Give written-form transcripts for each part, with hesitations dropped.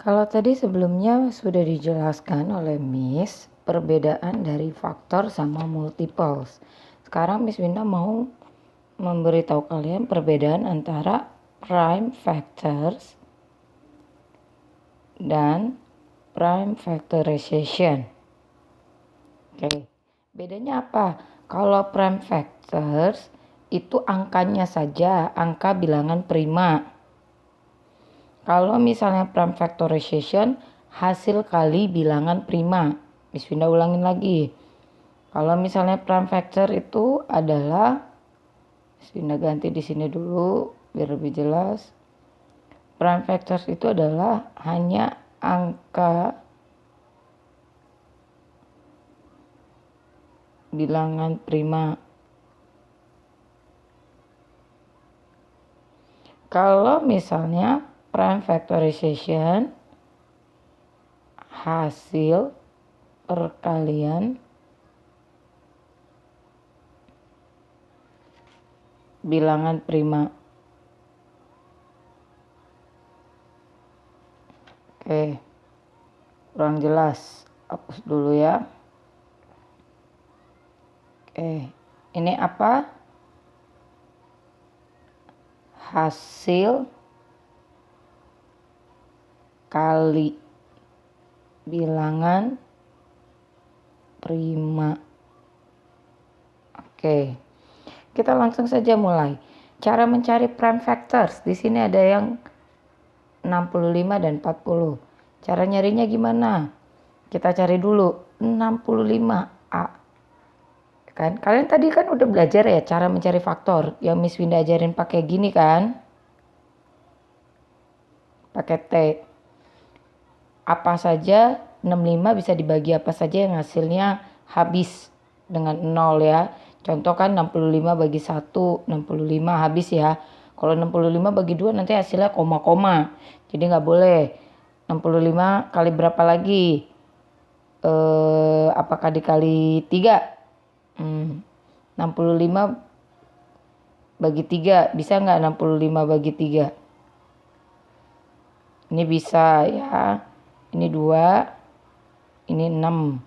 Kalau tadi sebelumnya sudah dijelaskan oleh Miss perbedaan dari faktor sama multiples. Sekarang Miss Winda mau memberitahu kalian perbedaan antara prime factors dan prime factorization. Oke, bedanya apa? Kalau prime factors itu angkanya saja, angka bilangan prima. Kalau misalnya prime factorization, hasil kali bilangan prima. Miss Winda ulangin lagi. Kalau misalnya prime factor itu adalah, Miss Winda ganti di sini dulu biar lebih jelas. Prime factors itu adalah hanya angka bilangan prima. Kalau misalnya prime factorization, hasil perkalian bilangan prima. Oke, kurang jelas, hapus dulu ya. Oke, ini apa? Hasil kali bilangan prima. Oke, kita langsung saja mulai. Cara mencari prime factors. Di sini ada yang 65 dan 40. Cara nyarinya gimana? Kita cari dulu 65A. Kan kalian tadi kan udah belajar ya cara mencari faktor. Yang Miss Winda ajarin pakai gini kan? Pakai T. Apa saja 65 bisa dibagi apa saja yang hasilnya habis dengan 0 ya. Contoh kan 65 bagi 1, 65 habis ya. Kalau 65 bagi 2 nanti hasilnya koma-koma. Jadi nggak boleh. 65 kali berapa lagi? Apakah dikali 3? 65 bagi 3. Bisa nggak 65 bagi 3? Ini bisa ya. Ini 2. Ini 6.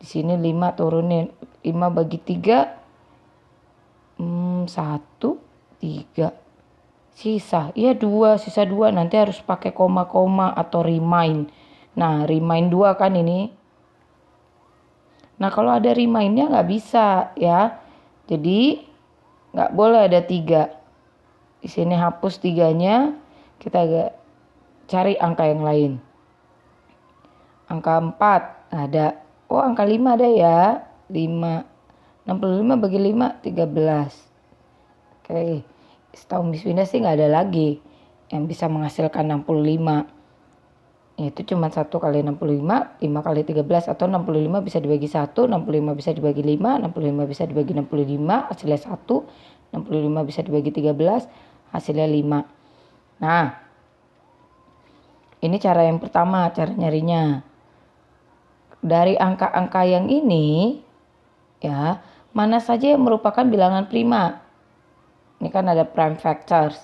Di sini 5 turunin. 5 bagi 3. 1, 3. Sisa. Iya 2. Sisa 2. Nanti harus pakai koma-koma atau remind. Nah remind 2 kan ini. Nah kalau ada remindnya nggak bisa ya. Jadi nggak boleh ada 3. Di sini hapus 3-nya. Kita agak cari angka yang lain. Angka 4 ada. Oh angka 5 ada ya. 5. 65 bagi 5 13. Oke. Setahu Miss Winda sih nggak ada lagi yang bisa menghasilkan 65. Itu cuma 1 kali 65, 5 kali 13 atau 65 bisa dibagi 1, 65 bisa dibagi 5, 65 bisa dibagi 65, hasilnya 1, 65 bisa dibagi 13, hasilnya 5. Nah, ini cara yang pertama, cara nyarinya. Dari angka-angka yang ini, ya, mana saja yang merupakan bilangan prima. Ini kan ada prime factors.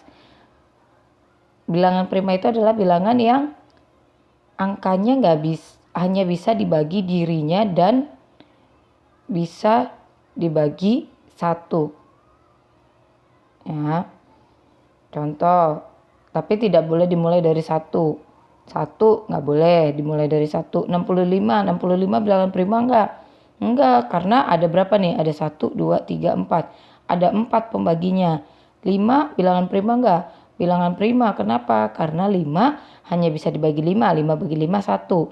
Bilangan prima itu adalah bilangan yang angkanya hanya bisa dibagi dirinya dan bisa dibagi 1. Ya. Contoh, tapi tidak boleh dimulai dari 1. 1 nggak boleh dimulai dari 1. 65 bilangan prima enggak? Enggak, karena ada berapa nih? Ada 1, 2, 3, 4. Ada 4 pembaginya. 5 bilangan prima enggak? Bilangan prima. Kenapa? Karena 5 hanya bisa dibagi 5. 5 bagi 5 1.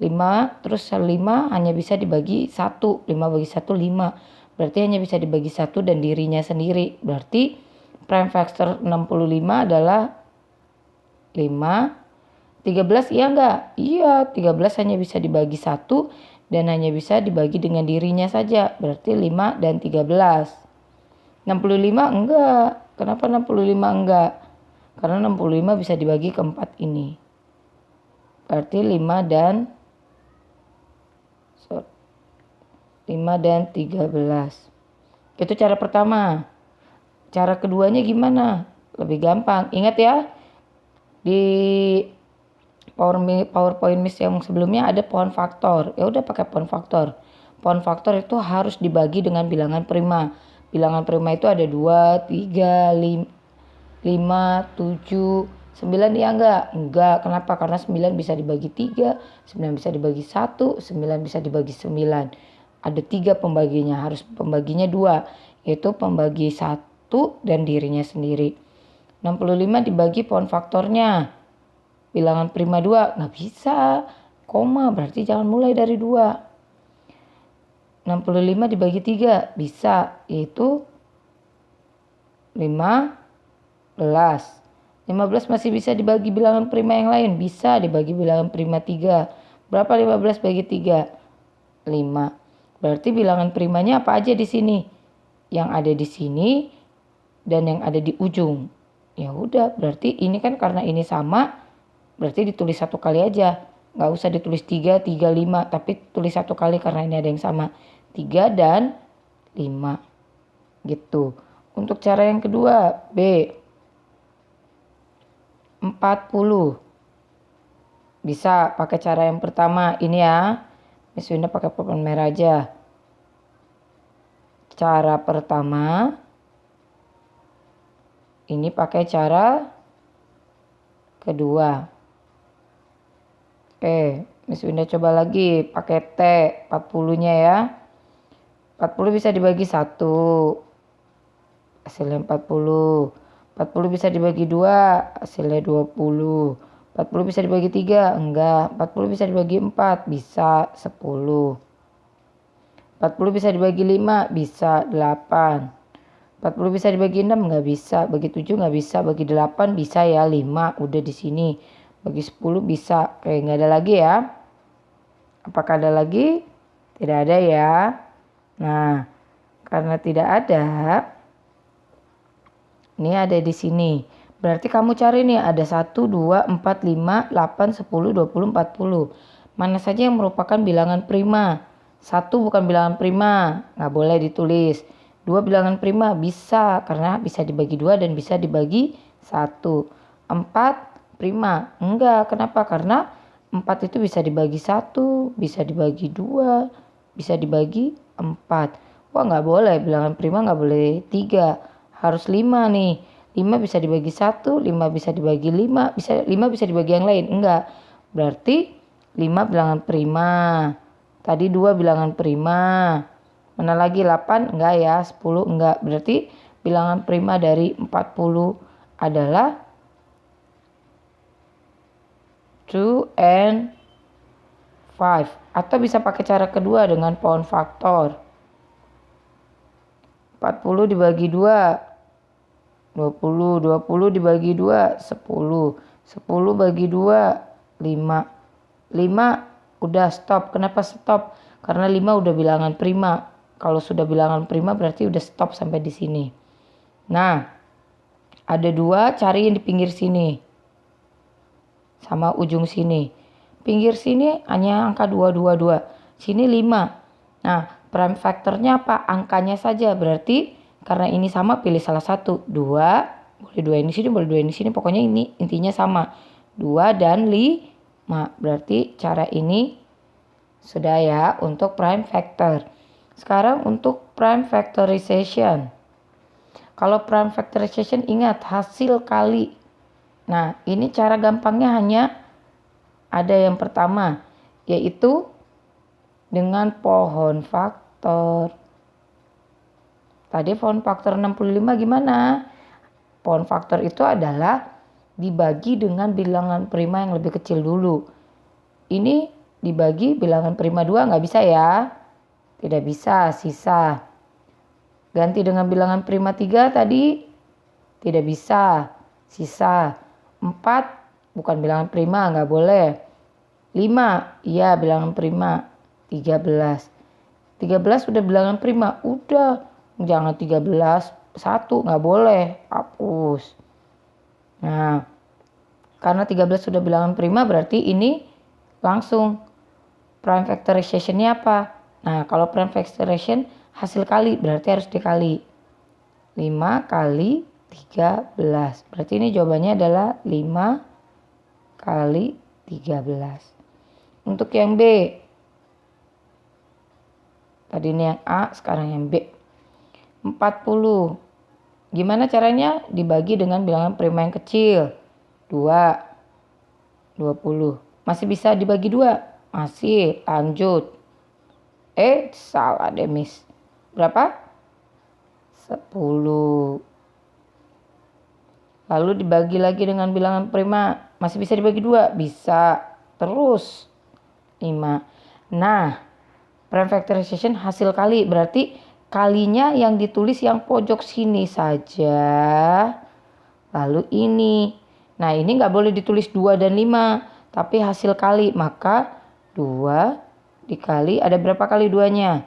5 terus 5 hanya bisa dibagi 1. 5 bagi 1 5. Berarti hanya bisa dibagi 1 dan dirinya sendiri. Berarti prime factor 65 adalah 5. 13 iya enggak? Iya, 13 hanya bisa dibagi 1 dan hanya bisa dibagi dengan dirinya saja. Berarti 5 dan 13. 65 enggak. Kenapa 65 enggak? Karena 65 bisa dibagi ke 4 ini. Berarti 5 dan 13. Itu cara pertama. Cara keduanya gimana? Lebih gampang. Ingat ya, di PowerPoint Miss yang sebelumnya ada pohon faktor. Ya udah pakai pohon faktor. Pohon faktor itu harus dibagi dengan bilangan prima. Bilangan prima itu ada 2, 3, 5, 7, 9 ya enggak? Enggak. Kenapa? Karena 9 bisa dibagi 3, 9 bisa dibagi 1, 9 bisa dibagi 9. Ada 3 pembaginya, harus pembaginya 2, yaitu pembagi 1 dan dirinya sendiri. 65 dibagi pohon faktornya. Bilangan prima 2 nggak bisa. Koma berarti jangan mulai dari 2. 65 dibagi 3 bisa, yaitu 15. 15 masih bisa dibagi bilangan prima yang lain, bisa dibagi bilangan prima 3. Berapa 15 bagi 3? 5. Berarti bilangan primanya apa aja di sini? Yang ada di sini dan yang ada di ujung. Ya udah, berarti ini kan karena ini sama, berarti ditulis satu kali aja. Nggak usah ditulis 3, 3, 5, tapi tulis satu kali karena ini ada yang sama. 3 dan 5. Gitu. Untuk cara yang kedua, B. 40. Bisa pakai cara yang pertama ini ya. Miss Winda pakai pulpen merah aja. Cara pertama. Ini pakai cara kedua. Oke, Miss Winda coba lagi pakai T 40-nya ya. 40 bisa dibagi 1. Hasilnya 40. 40 bisa dibagi 2, hasilnya 20. 40 bisa dibagi 3, enggak. 40 bisa dibagi 4, bisa 10. 40 bisa dibagi 5, bisa 8. 40 bisa dibagi 6, enggak bisa. Bagi 7 enggak bisa. Bagi 8 bisa ya, 5 udah di sini. Bagi 10 bisa. Oke, enggak ada lagi ya. Apakah ada lagi? Tidak ada ya. Nah, karena tidak ada, ini ada di sini. Berarti kamu cari nih ada 1, 2, 4, 5, 8, 10, 20, 40. Mana saja yang merupakan bilangan prima? 1 bukan bilangan prima, nggak boleh ditulis. 2 bilangan prima bisa karena bisa dibagi 2 dan bisa dibagi 1. 4 prima, enggak. Kenapa? Karena 4 itu bisa dibagi 1, bisa dibagi 2, bisa dibagi 4. Wah nggak boleh, bilangan prima nggak boleh 3. Harus 5 nih. 5 bisa dibagi 1, 5 bisa dibagi 5, 5 bisa dibagi yang lain. Enggak. Berarti 5 bilangan prima. Tadi 2 bilangan prima. Mana lagi 8? Enggak ya. 10 enggak. Berarti bilangan prima dari 40 adalah 2 and 5. Atau bisa pakai cara kedua dengan pohon faktor. 40 dibagi 2. 20 dibagi 2, 10. 10 bagi 2, 5. 5 udah stop. Kenapa stop? Karena 5 udah bilangan prima. Kalau sudah bilangan prima berarti udah stop sampai di sini. Nah, ada 2, cari yang di pinggir sini. Sama ujung sini. Pinggir sini hanya angka 2, 2, 2. Sini 5. Nah, prime factornya apa? Angkanya saja. Berarti karena ini sama, pilih salah satu. 2, boleh 2 ini sini, boleh 2 ini sini. Pokoknya ini intinya sama. 2 dan 5. Berarti cara ini sudah ya untuk prime factor. Sekarang untuk prime factorization. Kalau prime factorization ingat hasil kali. Nah, ini cara gampangnya hanya ada yang pertama, yaitu dengan pohon faktor. Tadi pohon faktor 65 gimana? Pohon faktor itu adalah dibagi dengan bilangan prima yang lebih kecil dulu. Ini dibagi bilangan prima 2 nggak bisa ya? Tidak bisa, sisa. Ganti dengan bilangan prima 3 tadi? Tidak bisa, sisa. 4 bukan bilangan prima, nggak boleh. 5, iya bilangan prima. 13. 13 udah bilangan prima, udah. Jangan 13, 1 nggak boleh, hapus. Nah, karena 13 sudah bilangan prima berarti ini langsung prime factorization-nya apa? Nah, kalau prime factorization hasil kali berarti harus dikali. 5 kali 13. Berarti ini jawabannya adalah 5 kali 13. Untuk yang B, tadi ini yang A, sekarang yang B. 40. Gimana caranya? Dibagi dengan bilangan prima yang kecil. 2, 20. Masih bisa dibagi 2? Masih, lanjut. Salah deh Miss. Berapa? 10. Lalu dibagi lagi dengan bilangan prima. Masih bisa dibagi 2? Bisa. Terus 5. Nah, prime factorization hasil kali. Berarti kalinya yang ditulis yang pojok sini saja. Lalu ini. Nah, ini nggak boleh ditulis 2 dan 5. Tapi hasil kali. Maka 2 dikali, ada berapa kali 2-nya?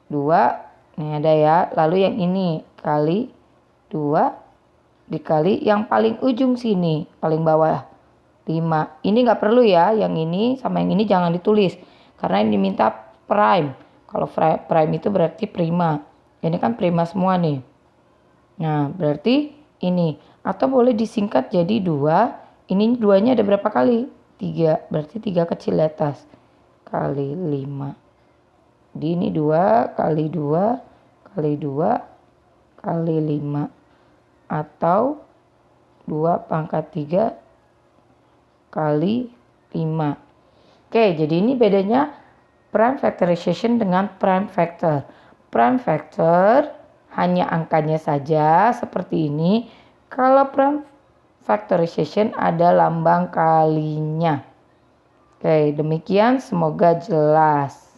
2. Nih ada ya. Lalu yang ini kali 2 dikali yang paling ujung sini. Paling bawah 5. Ini nggak perlu ya. Yang ini sama yang ini jangan ditulis. Karena ini diminta prime. Kalau prime itu berarti prima. Ini kan prima semua nih. Nah berarti ini. Atau boleh disingkat jadi 2. Ini 2-nya ada berapa kali? 3. Berarti 3 kecil di atas. Kali 5. Jadi ini 2 kali 2 kali 2 kali 5. Atau 2 pangkat 3 kali 5. Oke, jadi ini bedanya prime factorization dengan prime factor. Prime factor hanya angkanya saja seperti ini. Kalau prime factorization ada lambang kalinya. Oke, demikian semoga jelas.